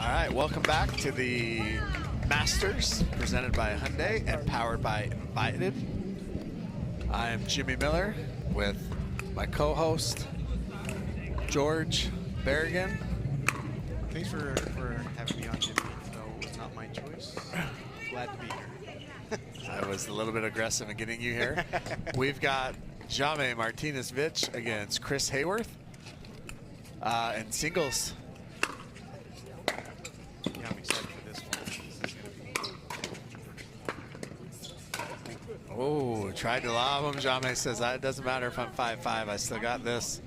All right, welcome back to the Masters, presented by Hyundai and powered by Invited. I am Jimmy Miller with my co-host, George Berrigan. Thanks for having me on, Jimmy. No, it was not my choice. Glad to be here. I was a little bit aggressive in getting you here. We've got Jaume Martinez-Vich against Chris Haworth in singles. Yeah, I'm excited for this one. This is gonna be... Oh, tried to lob him. Jaume says, it doesn't matter if I'm 5'5", I still got this.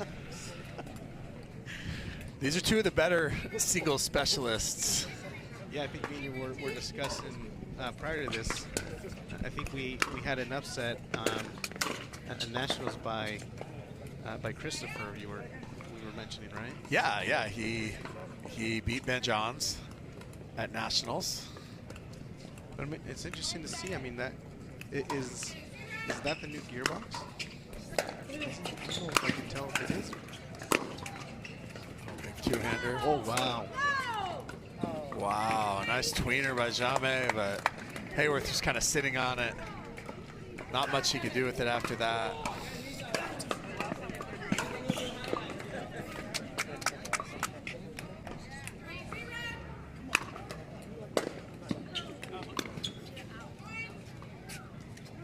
These are two of the better singles specialists. Yeah, I think me and you were discussing prior to this. I think we had an upset at the Nationals by Christopher. We were mentioning, right? Yeah. He beat Ben Johns at Nationals. But I mean, it's interesting to see. I mean, that is that the new gearbox? I don't know if I can tell if it is. Big two-hander. Oh wow! Wow, nice tweener by Jaume, but Haworth just kind of sitting on it. Not much he could do with it after that.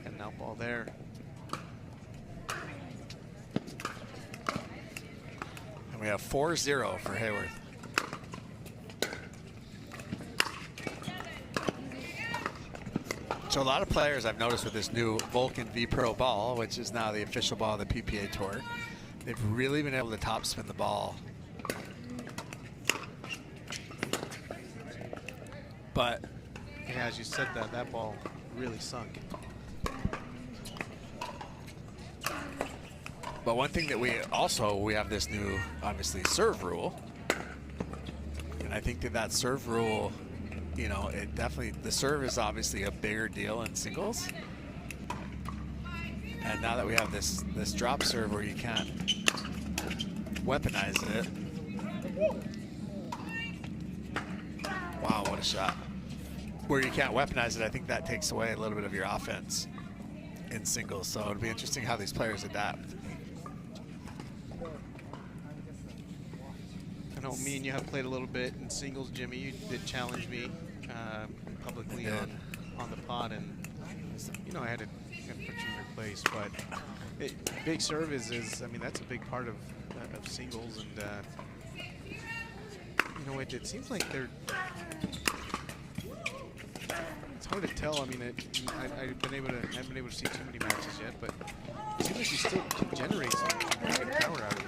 And now ball there. And we have 4-0 for Haworth. So a lot of players I've noticed with this new Vulcan V Pro ball, which is now the official ball of the PPA Tour, they've really been able to topspin the ball. But yeah, as you said, that ball really sunk. But one thing that we have this new, obviously, serve rule. And I think that serve rule, you know, it definitely, the serve is obviously a bigger deal in singles. And now that we have this drop serve where you can't weaponize it. Wow, what a shot. Where you can't weaponize it, I think that takes away a little bit of your offense in singles. So it'll be interesting how these players adapt. I know me and you have played a little bit in singles, Jimmy. You did challenge me publicly on the pod, and you know I had to put you in your place. But big serve is I mean, that's a big part of singles, and you know it seems like they're. It's hard to tell. I mean, I haven't been able to see too many matches yet, but it seems like you still can generate some pretty good power out of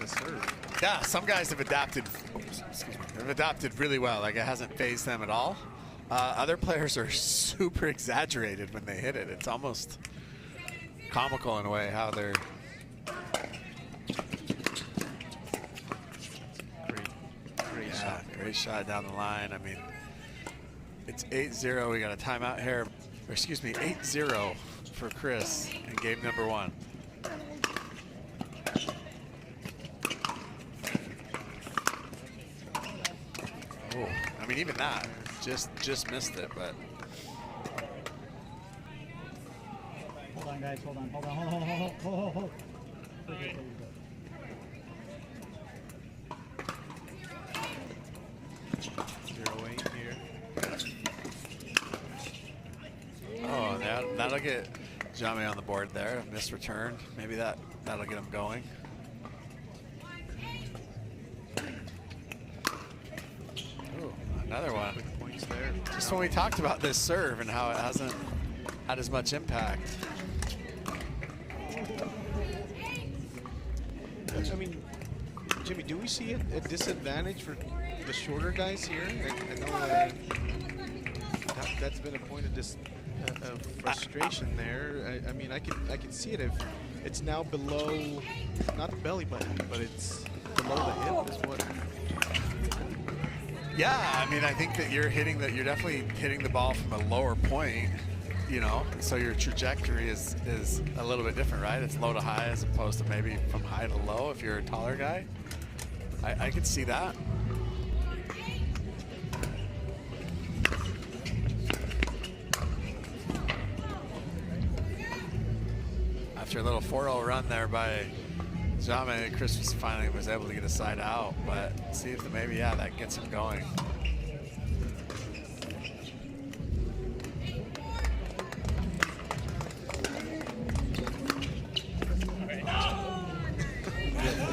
the serve. Yeah, some guys have adapted. Have adapted really well. Like, it hasn't phased them at all. Other players are super exaggerated when they hit it. It's almost comical in a way how they're. Great shot. Great shot down the line. I mean, it's 8-0. We got a timeout here. Or excuse me, 8-0 for Chris in game number 1. Oh, I mean, even that just missed it, but. Hold on, guys. Hold on. 0-8 here. Oh, that'll get Jaume on the board there. A missed return. Maybe that'll get him going. Ooh, another one. Quick points there. Just when we talked about this serve and how it hasn't had as much impact. I mean, Jimmy, do we see a disadvantage for the shorter guys here? I know that's been a point of frustration there. I mean, I can see it if it's now below, not the belly button, but it's below the hip is what. Yeah, I mean, I think that you're definitely hitting the ball from a lower point, you know, so your trajectory is a little bit different, right? It's low to high as opposed to maybe from high to low if you're a taller guy. I could see that. after a little 4-0 run there by Jaume, Chris finally was able to get a side out, but see if maybe, yeah, that gets him going.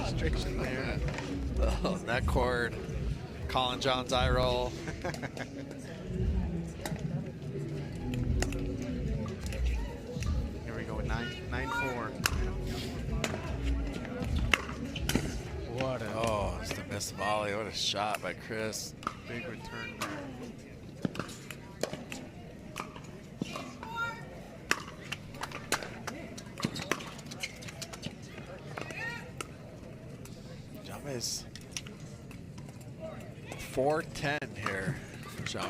Restriction there. Oh, that cord. Colin John's eye roll. Here we go with 9-4. What a Oh, it's the missed volley. What a shot by Chris. big return there. Jaume's 4-10 here for Jaume.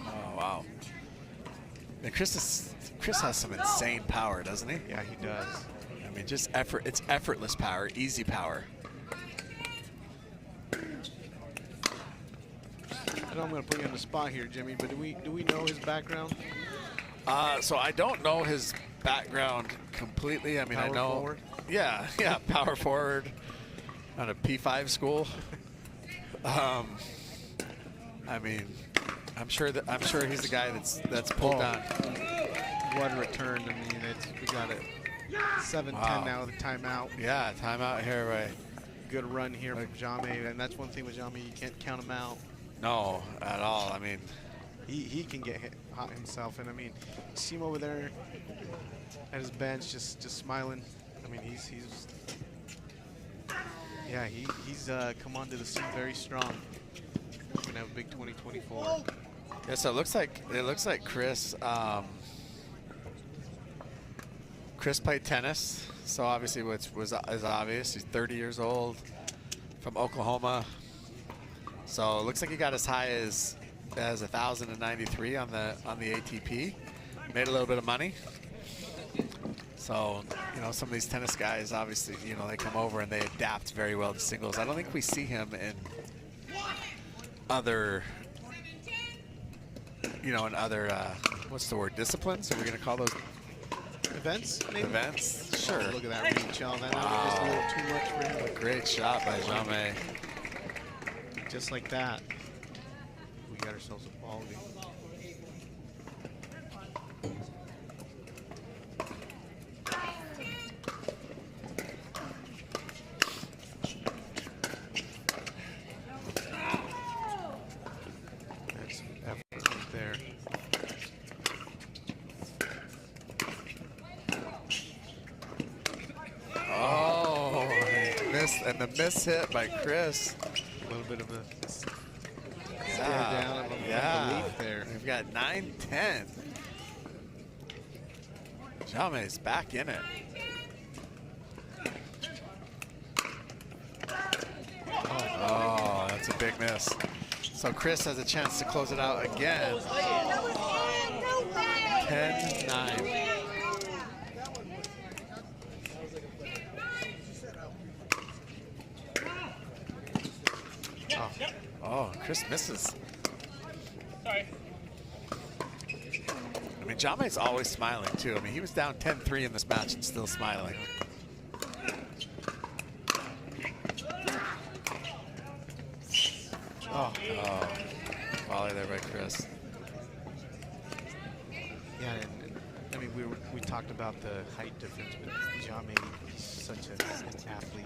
Oh, wow. And Chris has some insane power, doesn't he? Yeah, he does. I mean, just effort. It's effortless power, easy power. I know I'm going to put you on the spot here, Jimmy, but do we know his background? So I don't know his background completely. I mean, I Power know. forward? Yeah, power forward on a P5 school. I mean, I'm sure he's the guy that's pulled on. What a return! I mean, we got it. 7-10 Wow. now. The timeout. Yeah, timeout here, right? Good run here from Jaume, and that's one thing with Jaume, you can't count him out. No, at all. I mean, He can get hot himself, and I mean, you see him over there at his bench, just smiling. I mean, he's come onto the scene very strong. We're gonna have a big 2024. yeah. So it looks like Chris. Chris played tennis, so obviously is obvious. He's 30 years old, from Oklahoma. So it looks like he got as high as 1,093 on the ATP. Made a little bit of money. So, you know, some of these tennis guys, obviously, you know, they come over and they adapt very well to singles. I don't think we see him in other, you know, what's the word, disciplines? Are we going to call those Events, maybe? events? Sure. Oh, look at that reach on that. That was just a little too much for him. Great shot by Jaume. Just like that, we got ourselves a ball game. That's some effort right there. Oh, missed, and the miss hit by Chris. A little bit of a stare Yeah, down of yeah. unbelief there. We've got 9-10. Jaume's back in it. Oh, that's a big miss. So Chris has a chance to close it out again. 10-9. Oh, Chris misses. Sorry. I mean, Jaume's always smiling, too. I mean, he was down 10-3 in this match and still smiling. Oh, Volley there by Chris. yeah, and I mean, we talked about the height difference, but Jaume is such an athlete.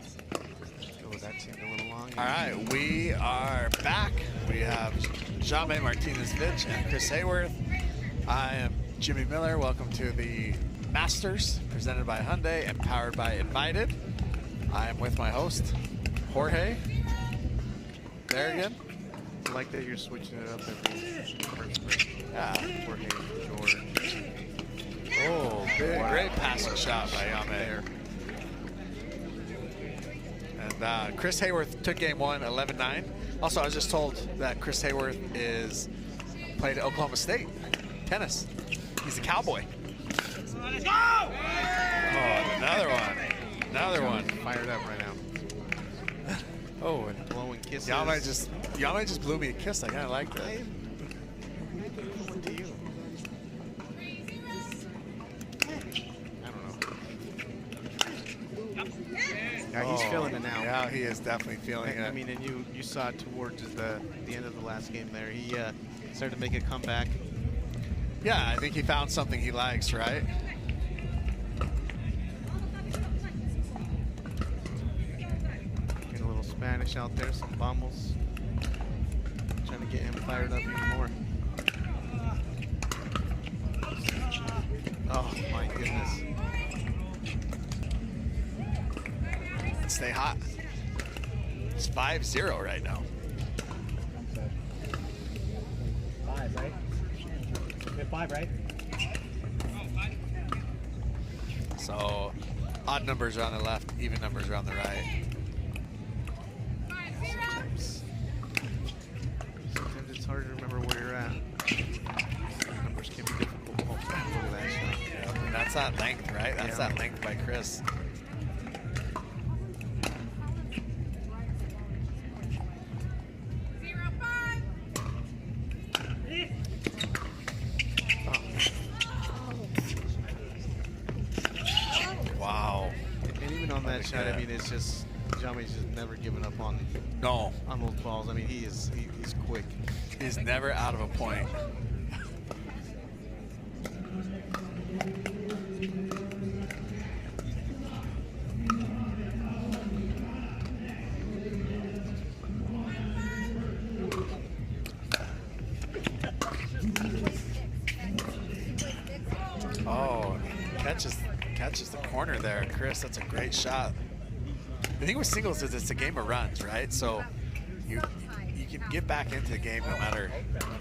Oh, that seemed a little long. All right, we are back. We have Jaume Martinez-Vich and Chris Haworth. I am Jimmy Miller. Welcome to the Masters, presented by Hyundai and powered by Invited. I am with my host, Jorge. There again. I like that you're switching it up every first break. Yeah. Jorge, George. Oh, great passing shot by Jaume. There. And Chris Haworth took game one, 11-9. Also, I was just told that Chris Haworth played at Oklahoma State tennis. He's a cowboy. Let's go! Oh, another one. Another one. Fired up right now. Oh, and blowing kisses. Jaume just blew me a kiss. I kind of liked it. What do you? I don't know. Yeah, he's feeling it now. Yeah, he is definitely feeling it. I mean, and you saw it towards the end of the last game there. He started to make a comeback. Yeah, I think he found something he likes, right? Getting a little Spanish out there, some vamos. Trying to get him fired up even more. Oh my goodness. Stay hot. It's 5-0 right now. 5, right? We have 5, right? So odd numbers are on the left, even numbers are on the right. Sometimes it's hard to remember where you're at. Numbers can be difficult. Oh, look at that shot. Yeah, and that's that length, right? That's that length by Chris. Wow. And even on that shot, I mean, it's just Jaume's just never given up on No. on those balls. I mean, he's quick. He's never out of a point. Oh, catches the corner there, Chris. That's a great shot. The thing with singles is it's a game of runs, right? So you can get back into the game no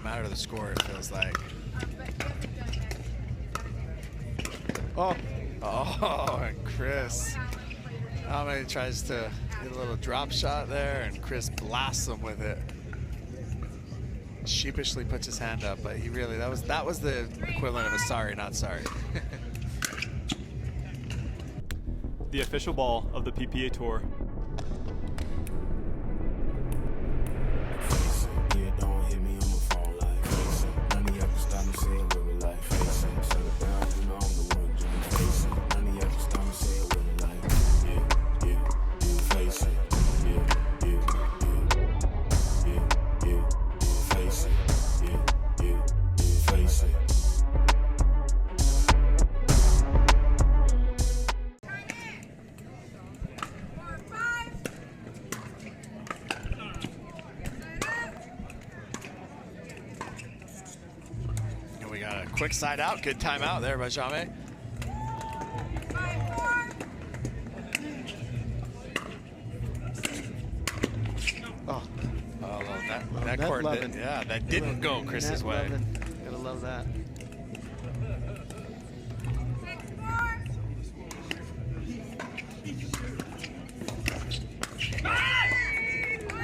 matter the score. It feels like. Oh, and Chris. Jaume tries to get a little drop shot there, and Chris blasts him with it. Sheepishly puts his hand up, but he really that was the equivalent of a sorry, not sorry. The official ball of the PPA Tour. We got a quick side out. Good timeout there by Jaume. Oh, that court, that didn't go Chris's way. Gotta love that.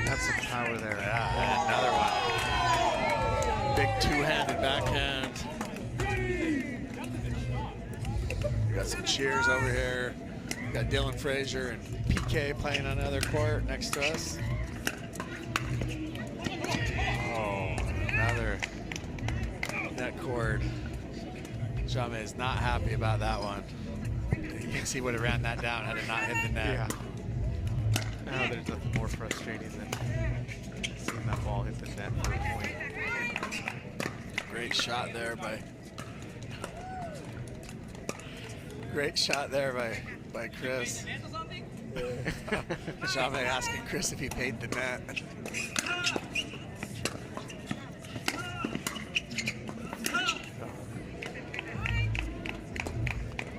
That's some power there. Yeah, another one. Big two-handed backhand. We got some cheers over here. We got Dylan Frazier and PK playing on the other court next to us. Oh, another net cord. Jaume is not happy about that one. He thinks he would have ran that down had it not hit the net. Yeah. Now there's nothing more frustrating than seeing that ball hit the net for a point. Great shot there by Chris. Jaume asking Chris if he paid the net.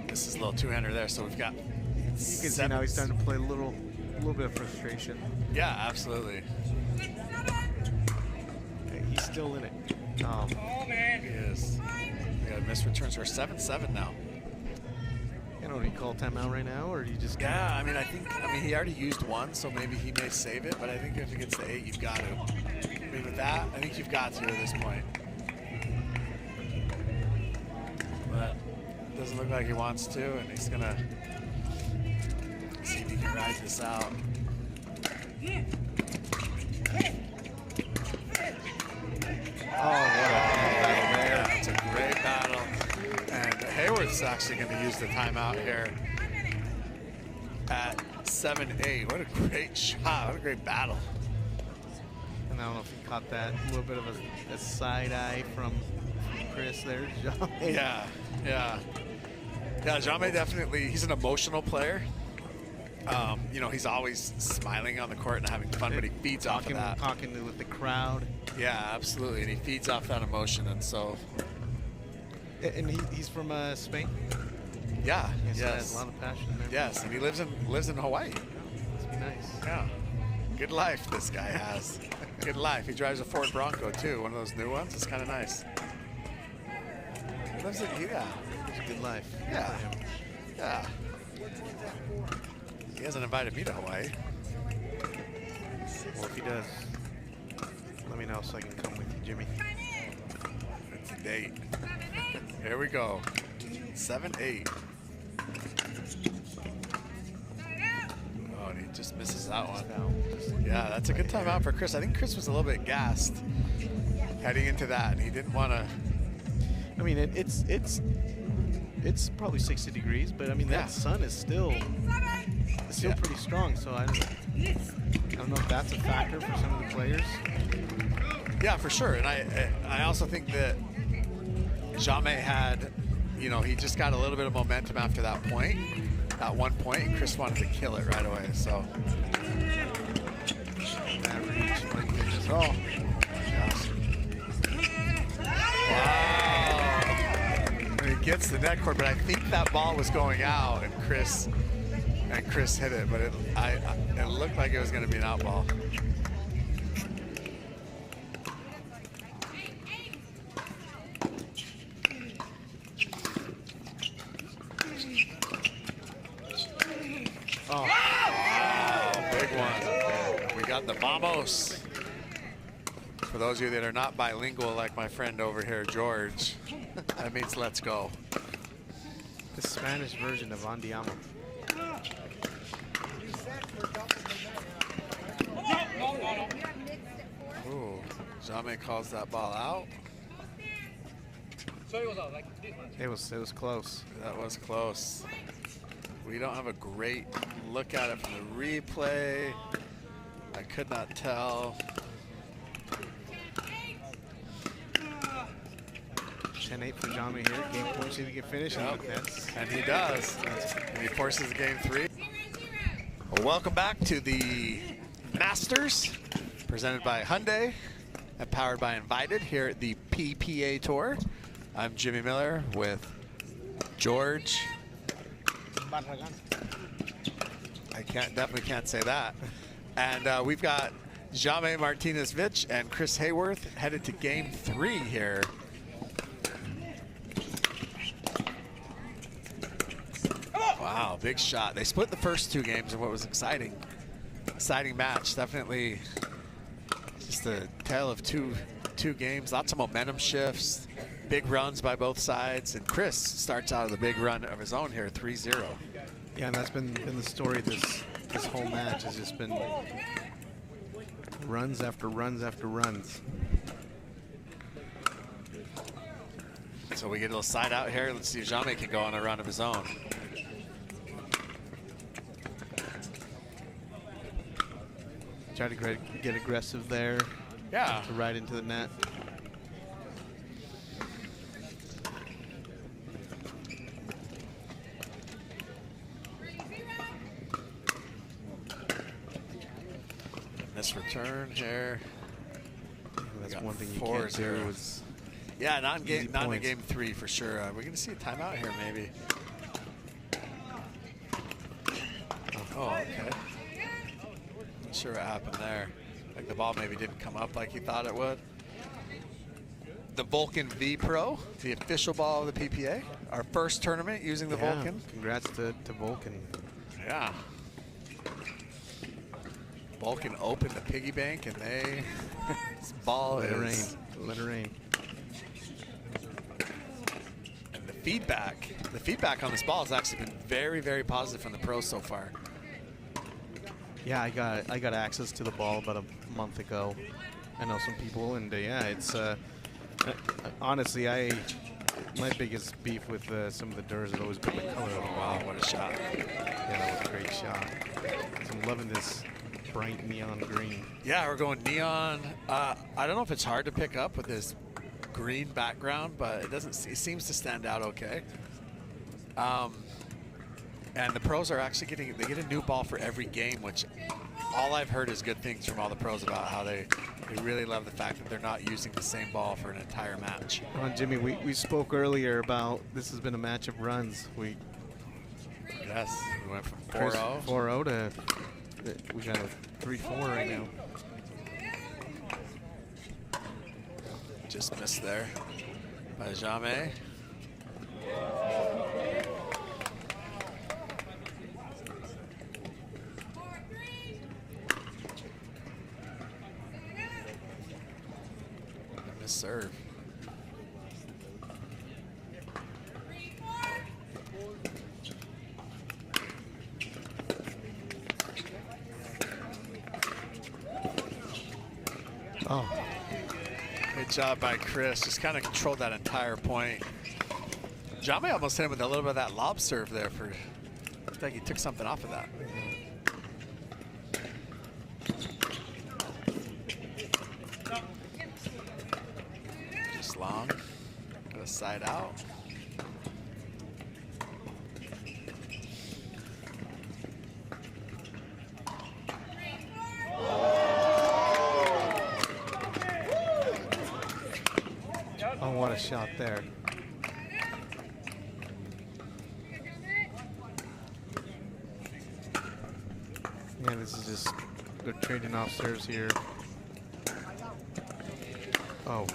This is a little two-hander there, so we've got. You can see now he's starting to play a little bit of frustration. Yeah, absolutely. Okay, he's still in it. Oh, man. He is. We got missed returns. We're 7-7 now. You know, do you call timeout right now, or do you just? Yeah, I mean, he already used one, so maybe he may save it. But I think if it gets to 8, you've got to. I mean, with that, I think you've got to at this point. But it doesn't look like he wants to, and he's gonna see if he can ride this out. That's a great battle. And Haworth's actually going to use the timeout here at 7-8. What a great shot. What a great battle. And I don't know if you caught that little bit of a side eye from Chris there, Jaume. Yeah. Jaume definitely, he's an emotional player. You know, he's always smiling on the court and having fun, but he feeds off of that. Talking with the crowd. Yeah, absolutely. And he feeds off that emotion. And so. And he's from Spain? Yeah. Yes. He has a lot of passion there. Yes, and he lives in Hawaii. Must be nice. Yeah. Good life this guy has. Good life. He drives a Ford Bronco too, one of those new ones. It's kind of nice. He lives in, yeah. It's a good life. Yeah. Yeah. He hasn't invited me to Hawaii. Well, if he does, let me know so I can come with you, Jimmy. It's a date. Here we go. 7-8. Oh, and he just misses that one. Yeah, that's a good timeout for Chris. I think Chris was a little bit gassed heading into that, and he didn't want to. I mean, it's probably 60 degrees, but I mean that sun is still pretty strong. So I don't know if that's a factor for some of the players. Yeah, for sure. And I also think that Jaume had, you know, he just got a little bit of momentum after that point, that 1 point, and Chris wanted to kill it right away. So that reach, my goodness. Oh, wow. And he gets the net cord, but I think that ball was going out, and Chris hit it, but it looked like it was going to be an out ball. Oh, wow, big one. We got the vamos. For those of you that are not bilingual like my friend over here, George, that means let's go. The Spanish version of Andiamo. Ooh, Jaume calls that ball out. It was close. That was close. We don't have a great look at it from the replay. I could not tell. 10-8 for Jaume here. Game point, see if he can finish. Yep. That's And he does. And he forces game 3. Well, welcome back to the Masters, presented by Hyundai and powered by Invited here at the PPA Tour. I'm Jimmy Miller with George. I definitely can't say that. And we've got Jaume Martinez-Vich and Chris Haworth headed to game 3 here. Wow, big shot. They split the first 2 games in what was exciting match. Definitely just a tale of two games. Lots of momentum shifts, big runs by both sides, and Chris starts out with a big run of his own here, 3-0. Yeah, and that's been the story this whole match. Has just been runs after runs after runs. So we get a little side out here. Let's see if Jaume can go on a run of his own. Try to get aggressive there. Yeah. To right into the net. This return here. That's one thing you can't do is. Yeah, not in game 3 for sure. We're going to see a timeout here, maybe. Oh, okay. Not sure what happened there. Like the ball maybe didn't come up like he thought it would. The Vulcan V Pro, the official ball of the PPA. Our first tournament using the Vulcan. Congrats to Vulcan. Yeah. Vulcan opened the piggy bank, and this ball Let it rain. Let it rain. And the feedback on this ball has actually been very, very positive from the pros so far. Yeah, I got access to the ball about a month ago. I know some people, and yeah, it's honestly, my biggest beef with some of the doors has always been the color of the ball. Wow, what a shot. Yeah, that was a great shot. So I'm loving this bright neon green. Yeah, we're going neon. I don't know if it's hard to pick up with this green background, but it seems to stand out okay. And the pros are actually they get a new ball for every game, which all I've heard is good things from all the pros about how they really love the fact that they're not using the same ball for an entire match. Jimmy, we spoke earlier about this has been a match of runs. Yes, we went from 4-0. 4-0 to we got a 3-4 right now. Just missed there by Jaume. Missed serve. Oh. Good job by Chris. Just kind of controlled that entire point. Jaume almost hit him with a little bit of that lob serve there. Looked like he took something off of that. Just long. Got a side out. Oh, what a shot there. Yeah, this is just, they're trading off serves here. Oh.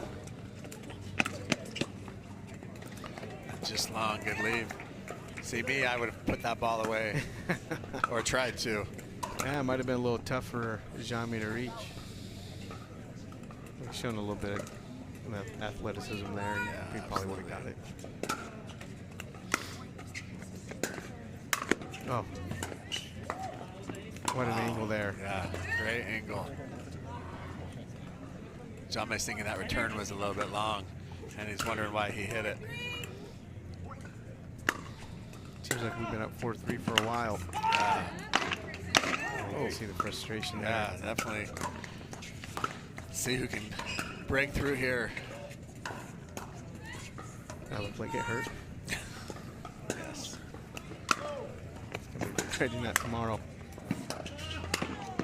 Just long, good lead. See me, I would have put that ball away. Or tried to. Yeah, it might have been a little tough for Jaume to reach. He's shown a little bit of athleticism there. Yeah, he probably would have got it. Oh. What an angle there. Yeah, great angle. Jaume's thinking that return was a little bit long, and he's wondering why he hit it. Seems like we've been up 4-3 for a while. Yeah. Oh, you see the frustration there. Yeah, definitely. See who can break through here. That looked like it hurt. Yes. Gonna be trading that tomorrow.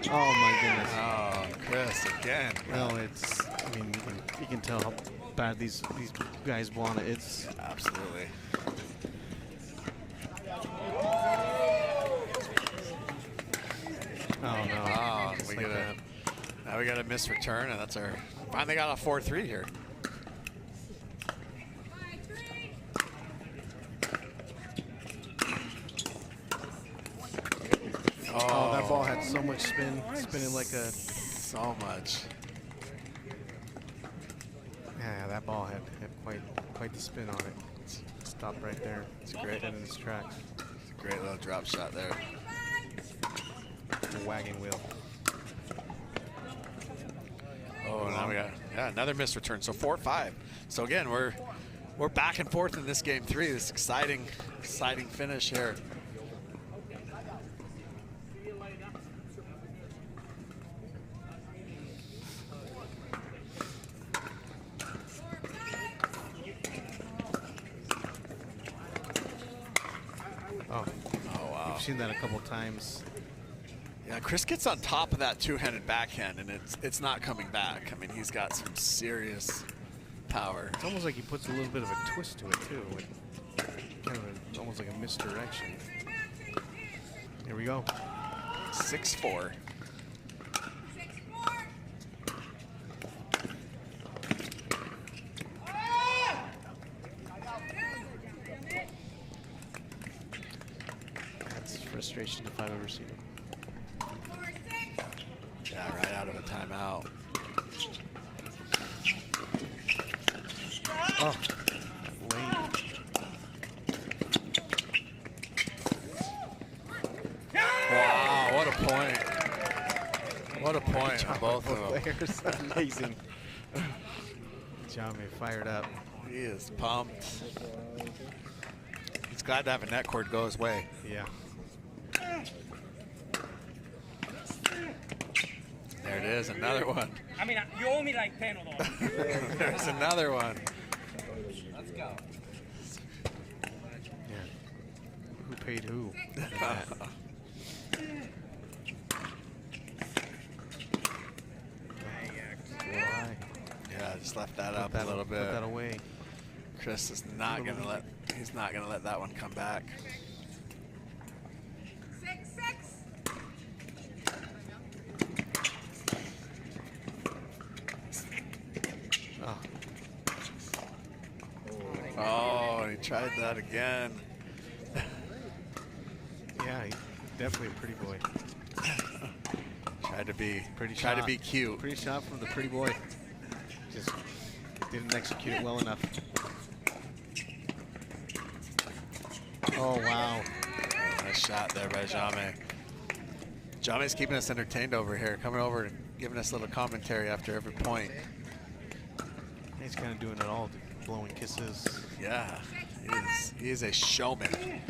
Oh my goodness. Oh, Chris again. Well, it's, I mean, you can tell how bad these guys want it. It's Absolutely. oh no. Oh, Just we like get that. now we got a missed return, and that's our finally got a 4-3 here. Oh, that ball had so much spin, spinning like a. So much. Yeah, that ball had quite the spin on it. Stopped right there. It's great in its tracks. It's a great little drop shot there. The wagon wheel. Oh, now we got another missed return. So 4-5. So again, we're back and forth in this game 3. This exciting finish here. Oh, wow. We've seen that a couple times. Yeah, Chris gets on top of that two-handed backhand, and it's not coming back. I mean, he's got some serious power. It's almost like he puts a little bit of a twist to it too, with kind of almost like a misdirection. Here we go. 6-4. That's frustration if I've ever seen it. Yeah, right out of a timeout. Oh, late. Wow, what a point. point on both of them. players. Amazing. Jaume fired up. He is pumped. He's glad to have a net cord go his way. Yeah. There it is, another one. I mean, you owe me like 10 of those. There's another one. Let's go. Yeah. Who paid who? Yeah, just left that Put up that, a little bit. Put that away. Chris is not gonna let. He's not gonna let that one come back. 6-6. Oh, Oh, he tried that again. yeah, he's definitely a pretty boy. Tried to be Pretty Try to shot. be cute. Pretty shot from the pretty boy. Just didn't execute it well enough. Oh, wow. Nice shot there by Jaume. Jaume's keeping us entertained over here, coming over and giving us a little commentary after every point. He's kind of doing it all, blowing kisses. Yeah, he is a showman.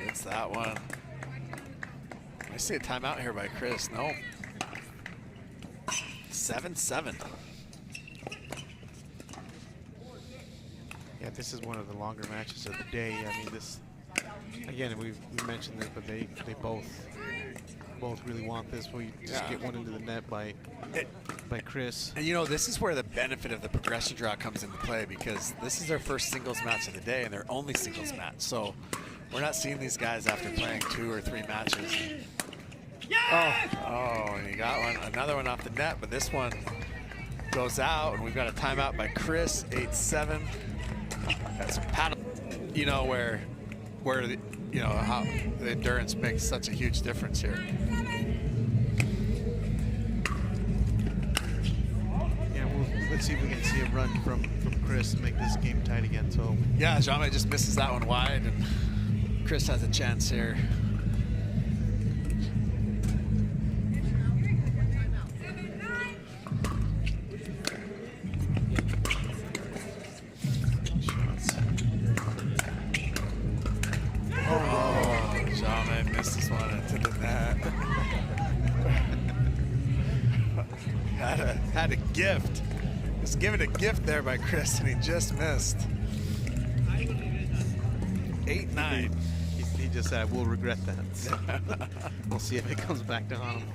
It's that one. I see a timeout here by Chris. No. 7-7. Yeah, this is one of the longer matches of the day. I mean, this, again, we mentioned this, but they both really want this. We just Yeah. get one into the net by Chris. And you know, this is where the benefit of the progression draw comes into play, because this is their first singles match of the day and their only singles match. So we're not seeing these guys after playing 2 or 3 matches. Oh, and he got one, another one off the net, but this one goes out, and we've got a timeout by Chris, 8-7. That's paddle, you know, where the, you know, how the endurance makes such a huge difference here. Yeah, let's see if we can see a run from Chris and make this game tight again. So Yeah, Jaume just misses that one wide, and Chris has a chance here. Jaume misses one into the net. had a gift. Was given a gift there by Chris, and he just missed. 8-9. he just said, "We'll regret that." So we'll see if it comes back to haunt him.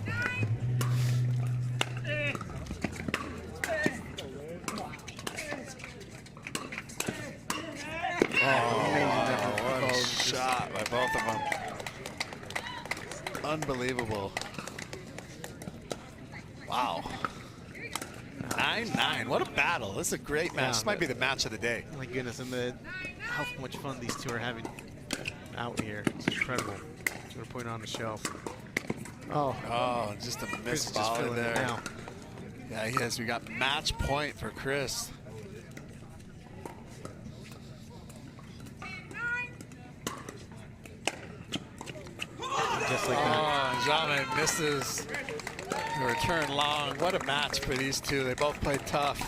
What a shot by both of them. Unbelievable. Wow. 9-9. What a battle. This is a great match. Yeah, This might be the match of the day. My goodness, and how much fun these two are having out here. It's incredible. I'm gonna put it on the show. Oh, Oh, just a Chris missed is just volley feeling it there. now. Yeah, he is. We got match point for Chris. Just like that. Oh, Jaume misses the return long. What a match for these two. They both played tough.